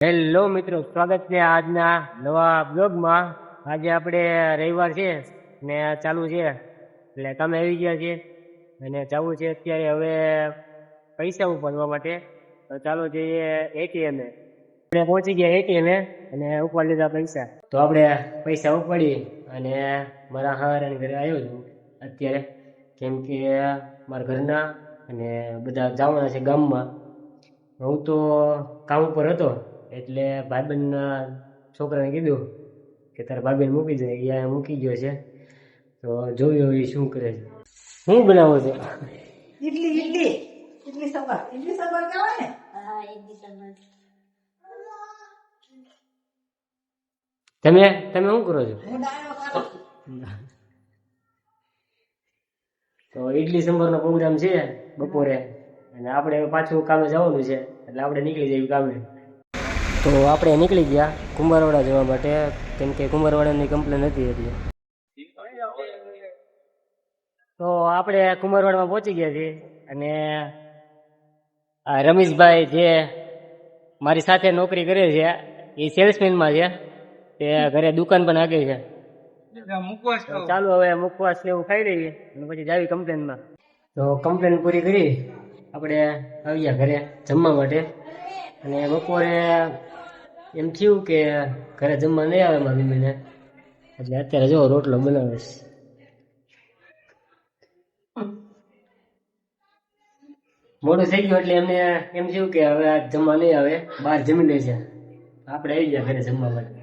Hello મિત્રો, સ્વાગત છે આજના નવા બ્લોગમાં. આજે આપણે રવિવાર છે ને ચાલુ છે એટલે તમે આવી ગયા છે અને જવું છે અત્યારે હવે પૈસા ઉપાડવા માટે. તો ચાલો જઈએ એટીએમ. આપણે પહોંચી ગયા એટીએમ અને ઉપાડી લીધા પૈસા. તો આપણે પૈસા ઉપાડી અને મારા હારાની ઘરે આવ્યો છું અત્યારે, કેમ કે મારા ઘરના અને બધા જવાના છે ગામમાં. હું તો કામ ઉપર હતો એટલે ભાઈબંધના છોકરાને કીધું કે તારા ભાઈબંધ મૂકી જાય, અહીંયા મૂકી ગયો છે. તો જોયું એ શું કરે છે. શું બનાવો છો? ઇડલી ઇડલી ઇડલી સંભાર કહેવાય ને. હા, ઇડલી સંભાર. તમે તમે શું કરો છો? હું ડાળો ખાતો. તો ઇડલી સંભારનો પ્રોગ્રામ છે બપોરે અને આપણે પાછું કામે જવાનું છે એટલે આપણે નીકળી જઈએ કામે. તો આપણે નીકળી ગયા કુંભારવાડા જવા માટે, કેમ કે કુંભારવાડાની કમ્પ્લેન હતી એટલે. તો આપણે કુંભારવાડામાં પહોંચી ગયા છીએ અને આ રમેશભાઈ જે મારી સાથે નોકરી કરે છે એ સેલ્સમેનમાં છે, તે ઘરે દુકાન પણ આગળ છે. ચાલો હવે મુખવાસ ને એવું ખાઈ લઈએ અને પછી જાવી કમ્પ્લેનમાં. તો કમ્પ્લેન પૂરી કરી આપણે આવી ગયા ઘરે જમવા માટે. અને બપોરે એમ થયું કે ઘરે જમવા નહીં આવે મારી મમ્મીને, એટલે અત્યારે જો રોટલો બનાવે છે. મોડું થઈ ગયું એટલે એમને એમ થયું કે હવે આ જમવા નહીં આવે, બહાર જમી લે છે. આપણે આવી ગયા ઘરે જમવા માટે.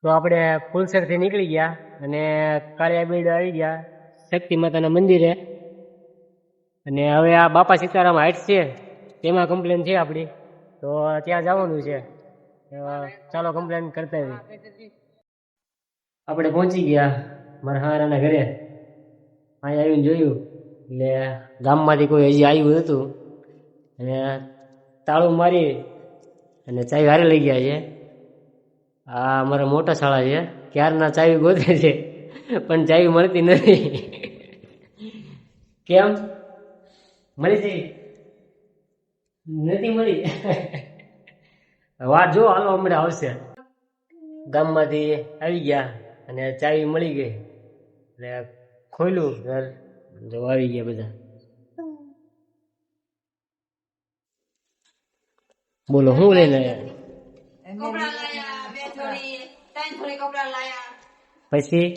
તો આપણે ફૂલસર થી નીકળી ગયા અને કાળિયાબીડ આવી ગયા શક્તિ માતાના મંદિરે. અને હવે આ બાપા સીતારામ હાઇટ્સ છે તેમાં કમ્પ્લેન છે આપણી, તો ત્યાં જવાનું છે. ચાલો કમ્પ્લેન કરતા હોય. આપણે પહોંચી ગયા મારા હારાના ઘરે. અહીંયા આવીને જોયું એટલે ગામમાંથી કોઈ હજી આવ્યું હતું અને તાળું મારી અને ચાવી હારે લઈ ગયા છે. આ અમારા મોટા શાળા છે, ક્યારના ચાવી ગોતે છે પણ ચાવી મળતી નથી. કેમ મળી જઈ નથી મળી? વાત જો, હાલો હમણાં આવશે. ગામમાંથી આવી ગયા અને ચાવી મળી ગઈ એટલે ખોલ્યું ઘર, જો આવી ગયા બધા. બોલો શું લઈને આવ્યા? કપડા લાયા, બે જોડી, ત્રણ જોડી કપડા લાયા. પછી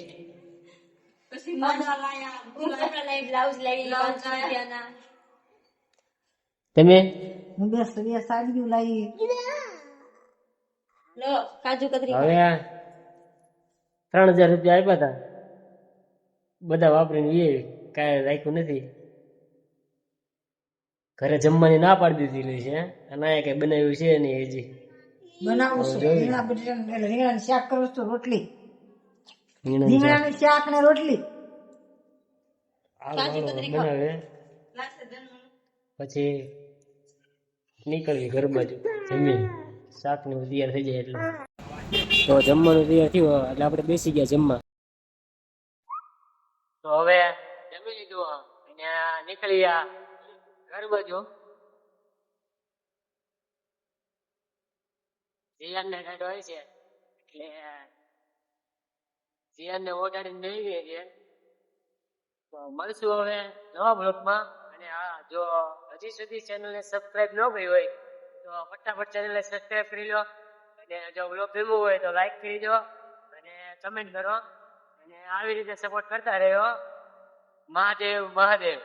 કપડા લાયા, કપડા લાવી, બ્લાઉઝ લાવી, 500 રૂપિયાના. તમે? હું બે સાડીઓ લાવી. લો કાજુ કતરી. હવે 3000 રૂપિયા આપ્યા હતા, બધા વાપરીને કાંઈ રાખ્યું નથી. ઘરે જમવાની ના પાડી દીધી છે અને અહીંયા કઈ બનાવ્યું છે નહીં હજી. બનાવું છું રીંગણાનું શાક કરું છું, રોટલી રીંગણાનું શાક ને રોટલી બનાવે પછી નીકળવી ઘર બાજુ જમીન. શાક ને તૈયાર થઈ જાય એટલે તો જમવાનું તૈયાર થયું એટલે આપણે બેસી ગયા જમવા. તો હવે જમી લીધું અને નીકળી ગયા ઘર બાજુ. જીયાનને ટાઈટો હોય છે એટલે જીયાનને ઓટાડીને લઈ ગઈ છે. તો મળશું હવે નવા બ્લોગમાં. અને હા, જો હજી સુધી ચેનલને સબસ્ક્રાઇબ ન કરી હોય તો ફટાફટ ચેનલને સબસ્ક્રાઇબ કરી લો. અને જો બ્લોગ ગમ્યો હોય તો લાઈક કરી દો અને કમેન્ટ કરો અને આવી રીતે સપોર્ટ કરતા રહ્યો. મહાદેવ મહાદેવ.